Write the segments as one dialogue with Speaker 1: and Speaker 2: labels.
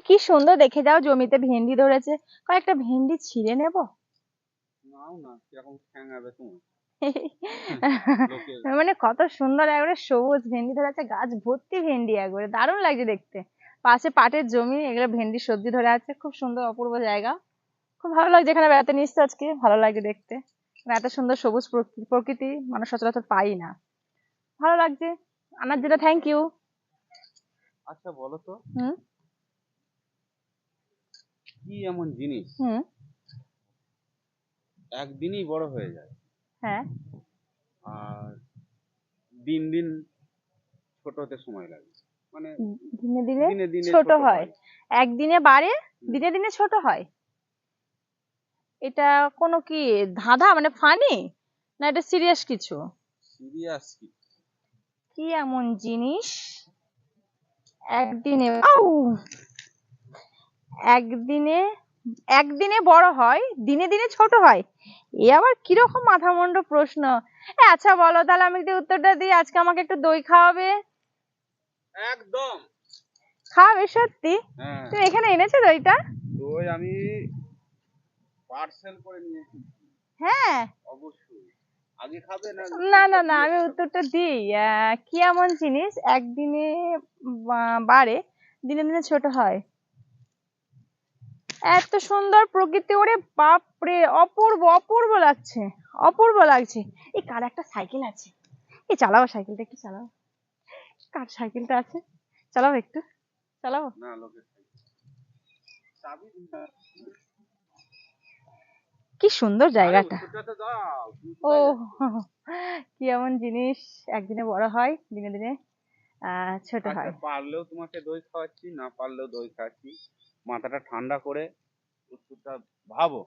Speaker 1: কি সুন্দর দেখে যাও, জমিতে ভেন্ডি ধরেছে, কয়েকটা ভেন্ডি ছিঁড়ে নেব।
Speaker 2: নাও না, কিরকম ঠ্যাঙাবে তোমার।
Speaker 1: মানে কত সুন্দর একবারে সবুজ ভেন্ডি ধরে আছে, গাছ ভর্তি ভেন্ডি, একবারে দারুণ লাগছে দেখতে। পাশে পাটের জমি, এগুলো ভেন্ডি সবজি ধরে আছে, খুব সুন্দর অপূর্ব জায়গা। খুব ভালো লাগছে এখানে বেড়াতে নিয়ে এসেছি আজকে, ভালো লাগছে দেখতে। এত সুন্দর সবুজ প্রকৃতি মানুষ সচরাচর পাই না, ভালো লাগছে। আনার জন্য থ্যাংক ইউ।
Speaker 2: আচ্ছা বলো তো,
Speaker 1: হুম
Speaker 2: কি এমন জিনিস
Speaker 1: হুম
Speaker 2: একদিনই বড় হয়ে যায়
Speaker 1: হ্যাঁ,
Speaker 2: আর দিন দিন ছোট হতে সময় লাগে, মানে
Speaker 1: দিনে দিনে
Speaker 2: দিনে দিনে
Speaker 1: ছোট
Speaker 2: ছোট
Speaker 1: হয়,
Speaker 2: হয়।
Speaker 1: একদিনে বাড়ে, দিনে দিনে ছোট হয়। এটা কোনো কি ধাঁধা, মানে ফানি, না এটা সিরিয়াস কিছু?
Speaker 2: সিরিয়াস কি?
Speaker 1: কি এমন জিনিস একদিনে একদিনে একদিনে বড় হয়, দিনে দিনে ছোট হয়? এ আবার কিরকম মাথা মুন্ডু প্রশ্ন। আচ্ছা বলো তাহলে, আমি যদি উত্তরটা দিই, আজকে আমাকে একটু দই খাওয়াবে।
Speaker 2: একদম।
Speaker 1: খাওয়াবে সত্যি?
Speaker 2: হ্যাঁ,
Speaker 1: তুমি এখানে এনেছো দইটা?
Speaker 2: দই আমি পার্সেল করে নিয়ে এসেছি।
Speaker 1: হ্যাঁ।
Speaker 2: অবশ্যই। আগে খাবে না
Speaker 1: না
Speaker 2: উত্তরটা
Speaker 1: না না,
Speaker 2: দিয়ে
Speaker 1: আমি
Speaker 2: খাবে?
Speaker 1: উত্তরটা দিই। কি এমন জিনিস একদিনে বাড়ে, দিনে দিনে ছোট হয়? এত সুন্দর প্রকৃতি, ওরে বাপরে, অপূর্ব অপূর্ব লাগছে, অপূর্ব লাগছে। এই কার একটা সাইকেল আছে, এই চালাও সাইকেলটা, একটু চালাও। কার সাইকেলটা আছে, চালাও একটু, চালাও।
Speaker 2: না, লোকের চাবি
Speaker 1: কি সুন্দর
Speaker 2: আরে
Speaker 1: জায়গাটা।
Speaker 2: উত্তরটা তো দাও, তুমি
Speaker 1: ও,
Speaker 2: কোথায় যাচ্ছ?
Speaker 1: কি এমন জিনিস একদিনে বড় হয়, দিনে দিনে ছোট
Speaker 2: আচ্ছা,
Speaker 1: হয়?
Speaker 2: পারলেও তোমাকে দই খাওয়াচ্ছি, না পারলেও দই খাওয়াচ্ছি। মাথাটা ঠান্ডা করে উত্তরটা ভাবো।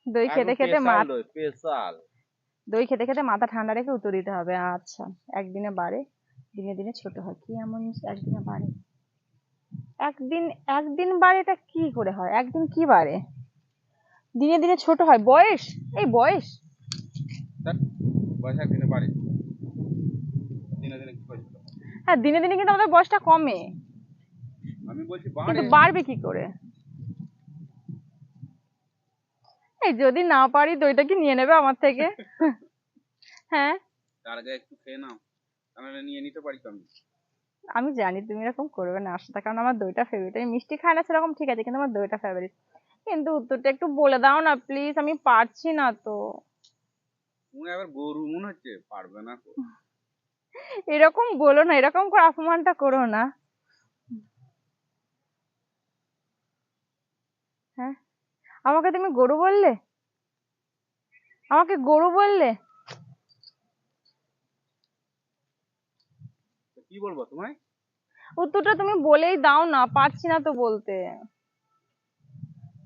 Speaker 1: দই খেতে
Speaker 2: একদম
Speaker 1: খেতে
Speaker 2: স্পেশাল দই, স্পেশাল।
Speaker 1: দই খেতে খেতে মাথা ঠান্ডা রেখে উত্তর দিতে হবে। আচ্ছা, একদিনে বাড়ে, দিনে দিনে ছোট হয়, কি এমন জিনিস একদিনে বাড়ে, একদিন একদিন বাড়ে, এটা কি করে হয়, একদিন কি বাড়ে, দিনে দিনে ছোট হয়? বয়স, এই বয়স।
Speaker 2: ধ্যাৎ, বয়স একদিনে বাড়ে, দিনে দিনে কি করে ছোট হয়?
Speaker 1: হ্যাঁ, দিনে দিনে কিন্তু আমাদের বয়সটা কমে,
Speaker 2: আমি বলছি
Speaker 1: কিন্তু
Speaker 2: বাড়ে।
Speaker 1: বাড়বে কি করে? এই যদি না পারি, দইটা কি নিয়ে নেবে আমার থেকে? হ্যাঁ,
Speaker 2: তার আগে একটু খেয়ে নাও, তাহলে নিয়ে নিতে পারি তো আমি।
Speaker 1: আমি জানি তুমি এরকম করবে না আশা, কারণ আমার দইটা ফেভারিট। আমি মিষ্টি খাই না সেরকম, ঠিক আছে, কিন্তু আমার দইটা ফেভারিট। কিন্তু উত্তরটা একটু বলে দাও না প্লিজ, আমি পারছি না তো।
Speaker 2: তুমি আবার গরু মনে হচ্ছে, পারবে না তো।
Speaker 1: এরকম বলো না, এরকম করে অপমানটা করো না। হ্যাঁ, আমাকে তুমি গরু বললে, আমাকে গরু বললে।
Speaker 2: তো কি বলবো তোমায়?
Speaker 1: উত্তরটা তুমি বলেই দাও না, পারছি না তো বলতে।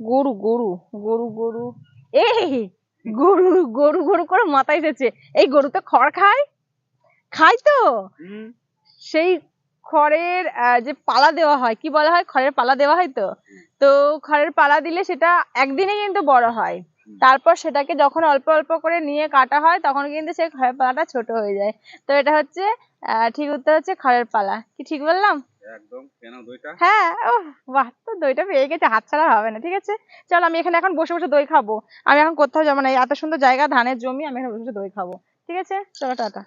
Speaker 1: গরু গরু গরু গরু, এই গরু, গরু গরু করে মাথায় এসেছে। এই গরু তো খড় খায়, খায় তো।
Speaker 2: হুম।
Speaker 1: সেই খড়ের যে পালা দেওয়া হয়, কি বলা হয়, খড়ের পালা দেওয়া হয় তো। তো খড়ের পালা দিলে সেটা একদিনে কিন্তু বড় হয়, তারপর সেটাকে যখন অল্প অল্প করে নিয়ে কাটা হয়, তখন কিন্তু সেই খড়ের পালাটা ছোট হয়ে যায়। তো এটা হচ্ছে ঠিক উত্তর হচ্ছে খড়ের পালা। কি ঠিক বললাম?
Speaker 2: একদম, কেন দইটা।
Speaker 1: হ্যাঁ, ও বাহ, তো দইটা পেয়ে গেছে, হাতছাড়া হবে না। ঠিক আছে, চল, আমি এখানে এখন বসে বসে দই খাবো। আমি এখন কোথাও যাবো না, এই এত সুন্দর জায়গা, ধানের জমি, আমি এখানে বসে বসে দই খাবো। ঠিক আছে, চলো, টাটা।